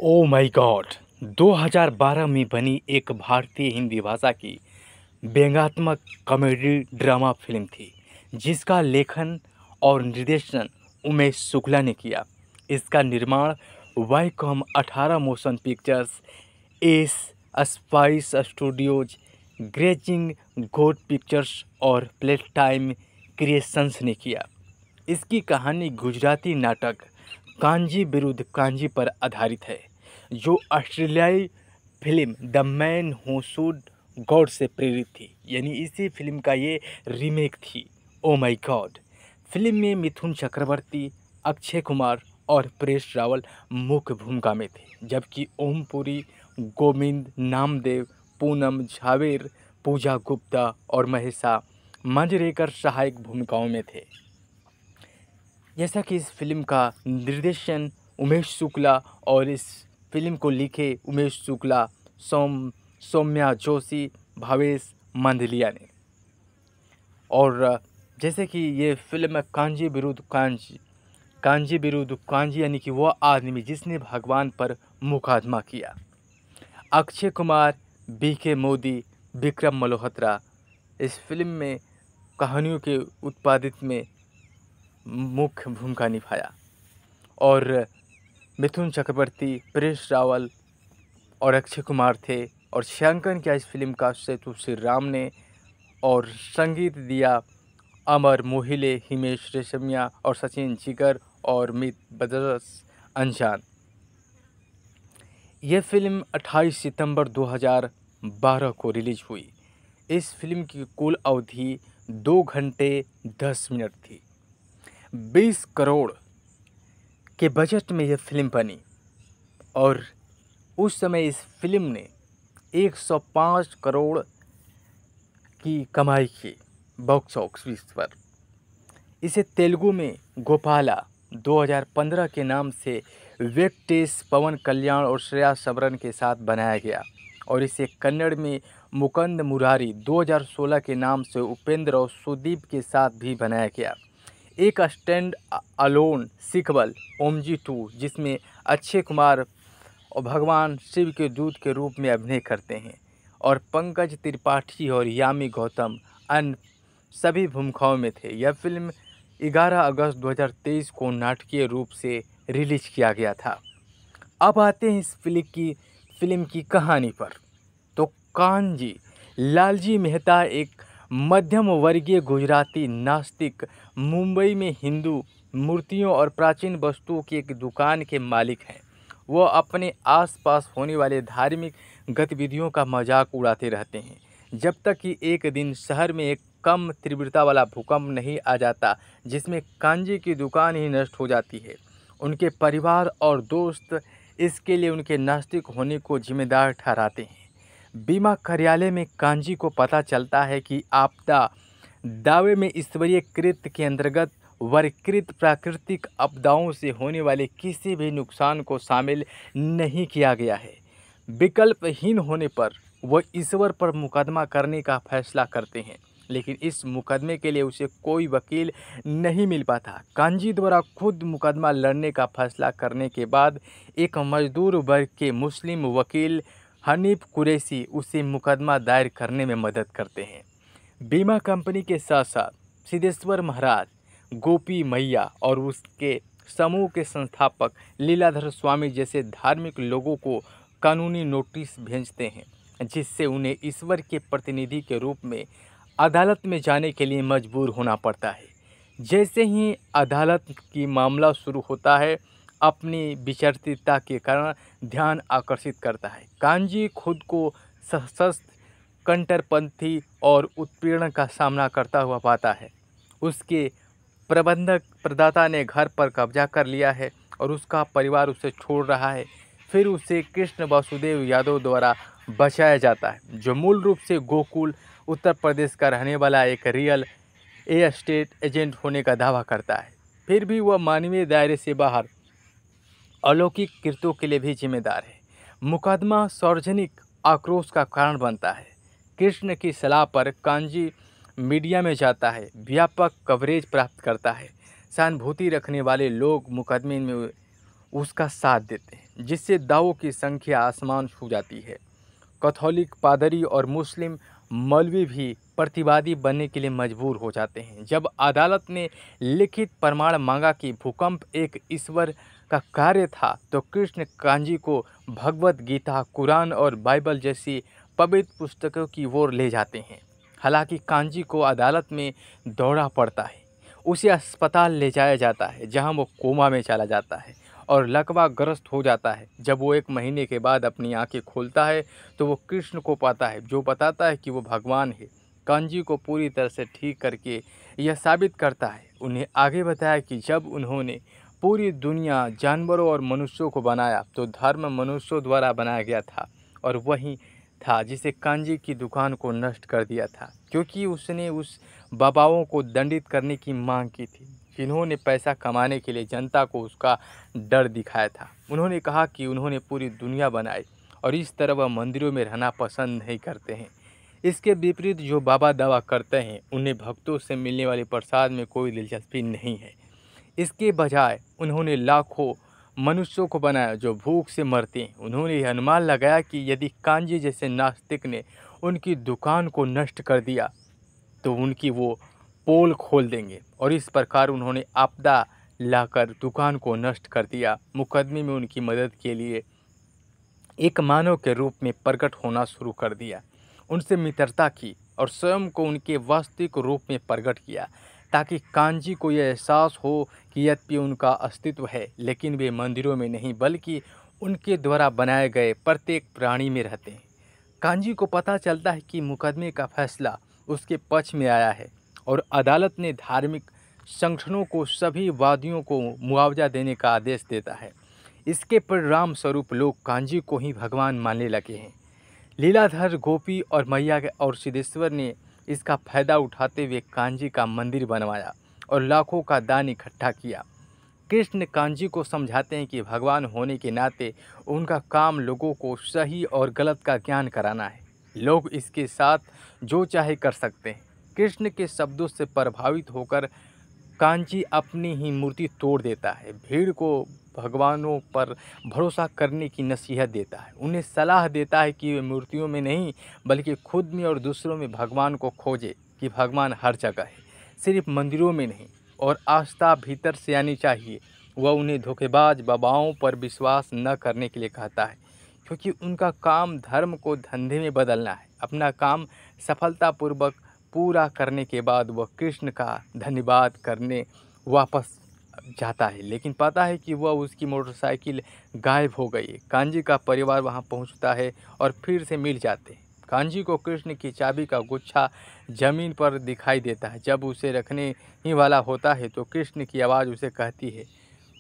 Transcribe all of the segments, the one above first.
Oh my God. 2012 में बनी एक भारतीय हिंदी भाषा की व्यंग्यात्मक कॉमेडी ड्रामा फिल्म थी जिसका लेखन और निर्देशन उमेश शुक्ला ने किया। इसका निर्माण Viacom 18 Motion Pictures, S Spice Studios, Grazing Goat Pictures और प्ले टाइम क्रिएशंस ने किया। इसकी कहानी गुजराती नाटक कांजी विरुद्ध कांजी पर आधारित है, जो ऑस्ट्रेलियाई film the man who should God से प्रेरित थी। यानी इसी फिल्म का ये रीमेक थी। Oh my God. फिल्म में मिथुन चक्रवर्ती, अक्षय कुमार और परेश रावल मुख्य भूमिका में थे, जबकि ओमपुरी, गोविंद नामदेव, पूनम झावेर, पूजा गुप्ता और महेशा मांजरेकर सहायक भूमिकाओं में थे। जैसा कि इस फिल्म का निर्देशन उमेश शुक्ला और इस फिल्म को लिखे उमेश शुक्ला, सौम्या जोशी, भावेश मंदलिया ने। और जैसे कि ये फिल्म कांजी विरुद्ध कांजी यानी कि वह आदमी जिसने भगवान पर मुकदमा किया। अक्षय कुमार, बीके मोदी, विक्रम मल्होत्रा इस फिल्म में कहानियों के उत्पादित में मुख्य भूमिका निभाया। और मिथुन चक्रवर्ती, परेश रावल और अक्षय कुमार थे। और छायांकन किया इस फिल्म का सेतु श्री राम ने। और संगीत दिया अमर मोहिले, हिमेश रेशमिया और सचिन जिगर और मित बदरस अंजान। यह फिल्म 28 सितंबर 2012 को रिलीज हुई। इस फिल्म की कुल अवधि 2 घंटे 10 मिनट थी। 20 करोड़ के बजट में यह फिल्म बनी और उस समय इस फिल्म ने 105 करोड़ की कमाई की बॉक्स ऑफिस पर। इसे तेलुगु में गोपाला 2015 के नाम से वेंकटेश, पवन कल्याण और श्रेया सबरन के साथ बनाया गया। और इसे कन्नड़ में मुकुंद मुरारी 2016 के नाम से उपेंद्र और सुदीप के साथ भी बनाया गया। एक स्टैंड अलोन सीक्वल ओमजी 2, जिसमें अक्षय कुमार और भगवान शिव के दूत के रूप में अभिनय करते हैं और पंकज त्रिपाठी और यामी गौतम अन्य सभी भूमिकाओं में थे। यह फिल्म 11 अगस्त 2023 को नाटकीय रूप से रिलीज किया गया था। अब आते हैं इस फिल्म की कहानी पर। तो कांजी लालजी मेहता एक मध्यम वर्गीय गुजराती नास्तिक मुंबई में हिंदू मूर्तियों और प्राचीन वस्तुओं की एक दुकान के मालिक हैं। वह अपने आसपास होने वाले धार्मिक गतिविधियों का मजाक उड़ाते रहते हैं, जब तक कि एक दिन शहर में एक कम तीव्रता वाला भूकंप नहीं आ जाता, जिसमें कांजी की दुकान ही नष्ट हो जाती है। उनके परिवार और दोस्त इसके लिए उनके नास्तिक होने को जिम्मेदार ठहराते हैं। बीमा कार्यालय में कांजी को पता चलता है कि आपदा दावे में ईश्वरीय कृत्य के अंतर्गत वर्गीकृत प्राकृतिक आपदाओं से होने वाले किसी भी नुकसान को शामिल नहीं किया गया है। विकल्पहीन होने पर वह ईश्वर पर मुकदमा करने का फैसला करते हैं, लेकिन इस मुकदमे के लिए उसे कोई वकील नहीं मिल पाता। कांजी द्वारा खुद मुकदमा लड़ने का फैसला करने के बाद एक मजदूर वर्ग के मुस्लिम वकील हनीफ कुरैशी उसे मुकदमा दायर करने में मदद करते हैं। बीमा कंपनी के साथ साथ सिद्धेश्वर महाराज, गोपी मैया और उसके समूह के संस्थापक लीलाधर स्वामी जैसे धार्मिक लोगों को कानूनी नोटिस भेजते हैं, जिससे उन्हें ईश्वर के प्रतिनिधि के रूप में अदालत में जाने के लिए मजबूर होना पड़ता है। जैसे ही अदालत की मामला शुरू होता है, अपनी विचक्षणता के कारण ध्यान आकर्षित करता है। कांजी खुद को सशक्त, कट्टरपंथी और उत्पीड़न का सामना करता हुआ पाता है। उसके प्रदाता ने घर पर कब्जा कर लिया है और उसका परिवार उसे छोड़ रहा है। फिर उसे कृष्ण वासुदेव यादव द्वारा बचाया जाता है, जो मूल रूप से गोकुल उत्तर प्रदेश का रहने वाला एक रियल एस्टेट एजेंट होने का दावा करता है। फिर भी वह मानवीय दायरे से बाहर अलौकिक कृत्यों के लिए भी जिम्मेदार है। मुकदमा सार्वजनिक आक्रोश का कारण बनता है। कृष्ण की सलाह पर कांजी मीडिया में जाता है, व्यापक कवरेज प्राप्त करता है। सहानुभूति रखने वाले लोग मुकदमे में उसका साथ देते हैं, जिससे दावों की संख्या आसमान छू जाती है। कैथोलिक पादरी और मुस्लिम मौलवी भी प्रतिवादी बनने के लिए मजबूर हो जाते हैं। जब अदालत ने लिखित प्रमाण मांगा कि भूकंप एक ईश्वर का कार्य था, तो कृष्ण कांजी को भगवत गीता, कुरान और बाइबल जैसी पवित्र पुस्तकों की ओर ले जाते हैं। हालांकि कांजी को अदालत में दौड़ा पड़ता है, उसे अस्पताल ले जाया जाता है, जहां वो कोमा में चला जाता है और लकवाग्रस्त हो जाता है। जब वो 1 महीने के बाद अपनी आंखें खोलता है तो वो कृष्ण को पाता है, जो बताता है कि वो भगवान है। कांजी को पूरी तरह से ठीक करके यह साबित करता है। उन्हें आगे बताया कि जब उन्होंने पूरी दुनिया, जानवरों और मनुष्यों को बनाया, तो धर्म मनुष्यों द्वारा बनाया गया था और वही था जिसे कांजी की दुकान को नष्ट कर दिया था, क्योंकि उसने उस बाबाओं को दंडित करने की मांग की थी, जिन्होंने पैसा कमाने के लिए जनता को उसका डर दिखाया था। उन्होंने कहा कि उन्होंने पूरी दुनिया बनाई और इस तरह वह मंदिरों में रहना पसंद नहीं करते हैं। इसके विपरीत जो बाबा दावा करते हैं, उन्हें भक्तों से मिलने वाले प्रसाद में कोई दिलचस्पी नहीं है। इसके बजाय उन्होंने लाखों मनुष्यों को बनाया जो भूख से मरते हैं। उन्होंने यह अनुमान लगाया कि यदि कांजी जैसे नास्तिक ने उनकी दुकान को नष्ट कर दिया तो उनकी वो पोल खोल देंगे, और इस प्रकार उन्होंने आपदा लाकर दुकान को नष्ट कर दिया। मुकदमे में उनकी मदद के लिए एक मानव के रूप में प्रकट होना शुरू कर दिया, उनसे मित्रता की और स्वयं को उनके वास्तविक रूप में प्रकट किया, ताकि कांजी को यह एहसास हो कि यद्यपि उनका अस्तित्व है, लेकिन वे मंदिरों में नहीं बल्कि उनके द्वारा बनाए गए प्रत्येक प्राणी में रहते हैं। कांजी को पता चलता है कि मुकदमे का फैसला उसके पक्ष में आया है और अदालत ने धार्मिक संगठनों को सभी वादियों को मुआवजा देने का आदेश देता है। इसके परिणाम स्वरूप लोग कांजी को ही भगवान मानने लगे हैं। लीलाधर गोपी और मैया और सिद्धेश्वर ने इसका फायदा उठाते हुए कांजी का मंदिर बनवाया और लाखों का दान इकट्ठा किया। कृष्ण कांजी को समझाते हैं कि भगवान होने के नाते उनका काम लोगों को सही और गलत का ज्ञान कराना है। लोग इसके साथ जो चाहे कर सकते हैं। कृष्ण के शब्दों से प्रभावित होकर कांजी अपनी ही मूर्ति तोड़ देता है, भीड़ को भगवानों पर भरोसा करने की नसीहत देता है, उन्हें सलाह देता है कि वे मूर्तियों में नहीं बल्कि खुद में और दूसरों में भगवान को खोजे, कि भगवान हर जगह है, सिर्फ मंदिरों में नहीं, और आस्था भीतर से आनी चाहिए। वह उन्हें धोखेबाज बाबाओं पर विश्वास न करने के लिए कहता है, क्योंकि उनका काम धर्म को धंधे में बदलना है। अपना काम सफलतापूर्वक पूरा करने के बाद वह कृष्ण का धन्यवाद करने वापस जाता है, लेकिन पाता है कि वह उसकी मोटरसाइकिल गायब हो गई है। कांजी का परिवार वहां पहुंचता है और फिर से मिल जाते हैं। कांजी को कृष्ण की चाबी का गुच्छा जमीन पर दिखाई देता है। जब उसे रखने ही वाला होता है तो कृष्ण की आवाज़ उसे कहती है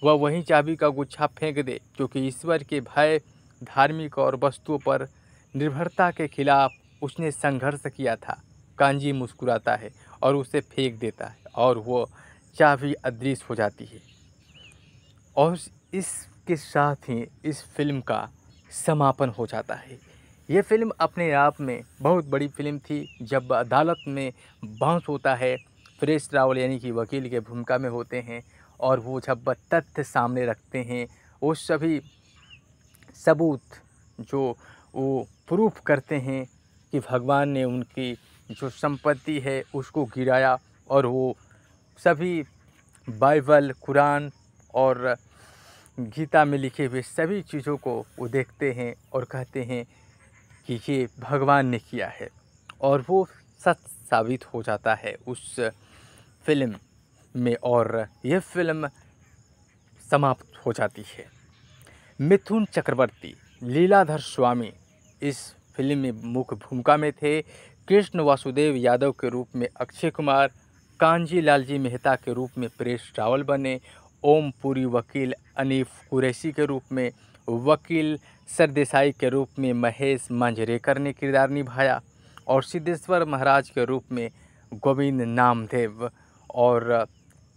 वह वहीं चाबी का गुच्छा फेंक दे, क्योंकि ईश्वर के भय, धार्मिक और वस्तुओं पर निर्भरता के खिलाफ उसने संघर्ष किया था। कांजी मुस्कुराता है और उसे फेंक देता है और वो चाबी अदृश्य हो जाती है। और इसके साथ ही इस फिल्म का समापन हो जाता है। ये फिल्म अपने आप में बहुत बड़ी फिल्म थी। जब अदालत में बहस होता है, परेश रावल यानी कि वकील के भूमिका में होते हैं और वो जब तथ्य सामने रखते हैं, वो सभी सबूत जो वो प्रूफ करते हैं कि भगवान ने उनकी जो संपत्ति है उसको गिराया, और वो सभी बाइबल, कुरान और गीता में लिखे हुए सभी चीज़ों को वो देखते हैं और कहते हैं कि ये भगवान ने किया है, और वो सच साबित हो जाता है उस फिल्म में, और यह फिल्म समाप्त हो जाती है। मिथुन चक्रवर्ती, लीलाधर स्वामी इस फिल्म में मुख्य भूमिका में थे। कृष्ण वासुदेव यादव के रूप में अक्षय कुमार, कांजी लालजी मेहता के रूप में परेश रावल बने, ओम पुरी वकील अनीफ कुरैशी के रूप में, वकील सरदेसाई के रूप में महेश मांजरेकर ने किरदार निभाया, और सिद्धेश्वर महाराज के रूप में गोविंद नामदेव, और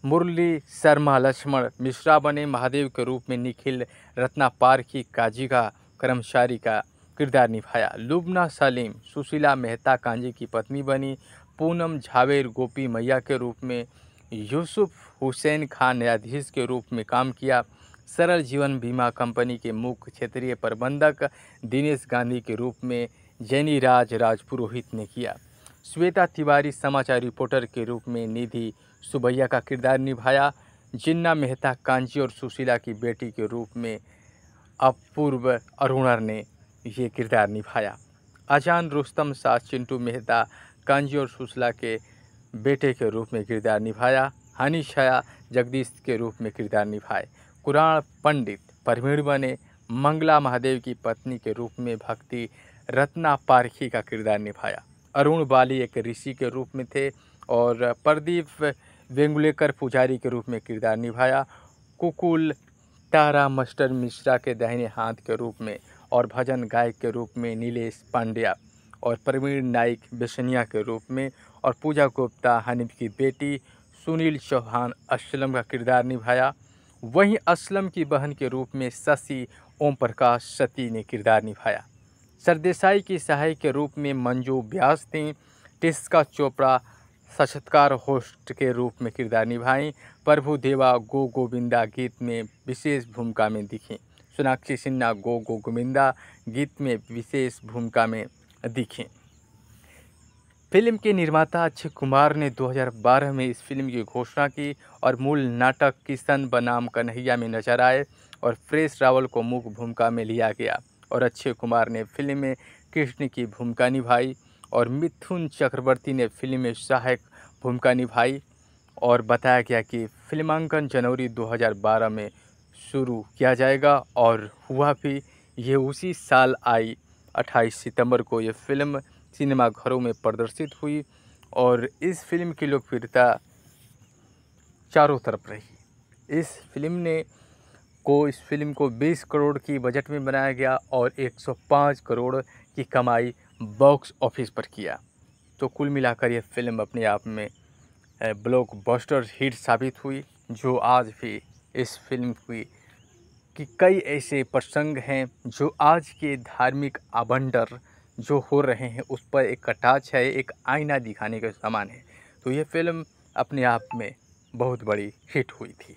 मुरली शर्मा लक्ष्मण मिश्रा बने। महादेव के रूप में निखिल रत्नापारखी काजी का कर्मचारी का किरदार निभाया। लुबना सलीम सुशीला मेहता कांजी की पत्नी बनी। पूनम झावेर गोपी मैया के रूप में, यूसुफ हुसैन खान न्यायाधीश के रूप में काम किया। सरल जीवन बीमा कंपनी के मुख्य क्षेत्रीय प्रबंधक दिनेश गांधी के रूप में जैनी राजपुरोहित ने किया। श्वेता तिवारी समाचार रिपोर्टर के रूप में निधि सुबैया का किरदार निभाया। जिन्ना मेहता कांजी और सुशीला की बेटी के रूप में अपूर्व अरुणर ने ये किरदार निभाया। अजान रुस्तम शाह चिंटू मेहता कांजी और सुशीला के बेटे के रूप में किरदार निभाया। हनी छाया जगदीश के रूप में किरदार निभाए। कुरान पंडित परवीणवा ने मंगला महादेव की पत्नी के रूप में भक्ति रत्ना पारखी का किरदार निभाया। अरुण बाली एक ऋषि के रूप में थे और प्रदीप वेंगुलेकर पुजारी के रूप में किरदार निभाया। कुकुल तारा मास्टर मिश्रा के दाहिने हाथ के रूप में और भजन गायक के रूप में नीलेश पांड्या और प्रवीण नाइक बेसनिया के रूप में और पूजा गुप्ता हनीफ की बेटी सुनील चौहान असलम का किरदार निभाया। वहीं असलम की बहन के रूप में शशि ओम प्रकाश सती ने किरदार निभाया। सरदेसाई की सहायक के रूप में मंजू व्यास थीं। टिस्का चोपड़ा साक्षात्कार होस्ट के रूप में किरदार निभाई। प्रभु देवा गो गोविंदा गीत में विशेष भूमिका में दिखीं। सोनाक्षी सिन्हा गो गोविंदा गीत में विशेष भूमिका में दिखीं। फिल्म के निर्माता अक्षय कुमार ने 2012 में इस फिल्म की घोषणा की और मूल नाटक किशन बनाम कन्हैया में नजर आए और प्रेस रावल को मुख्य भूमिका में लिया गया और अक्षय कुमार ने फिल्म में कृष्ण की भूमिका निभाई और मिथुन चक्रवर्ती ने फिल्म में सहायक भूमिका निभाई और बताया गया कि फिल्मांकन जनवरी 2012 में शुरू किया जाएगा और हुआ भी। ये उसी साल आई 28 सितंबर को ये फिल्म सिनेमाघरों में प्रदर्शित हुई और इस फिल्म की लोकप्रियता चारों तरफ रही। इस फिल्म को 20 करोड़ की बजट में बनाया गया और 105 करोड़ की कमाई बॉक्स ऑफिस पर किया। तो कुल मिलाकर यह फिल्म अपने आप में ब्लॉकबस्टर हिट साबित हुई, जो आज भी इस फिल्म की कई ऐसे प्रसंग हैं जो आज के धार्मिक आबंटर जो हो रहे हैं उस पर एक कटाक्ष है, एक आईना दिखाने के समान है। तो ये फिल्म अपने आप में बहुत बड़ी हिट हुई थी।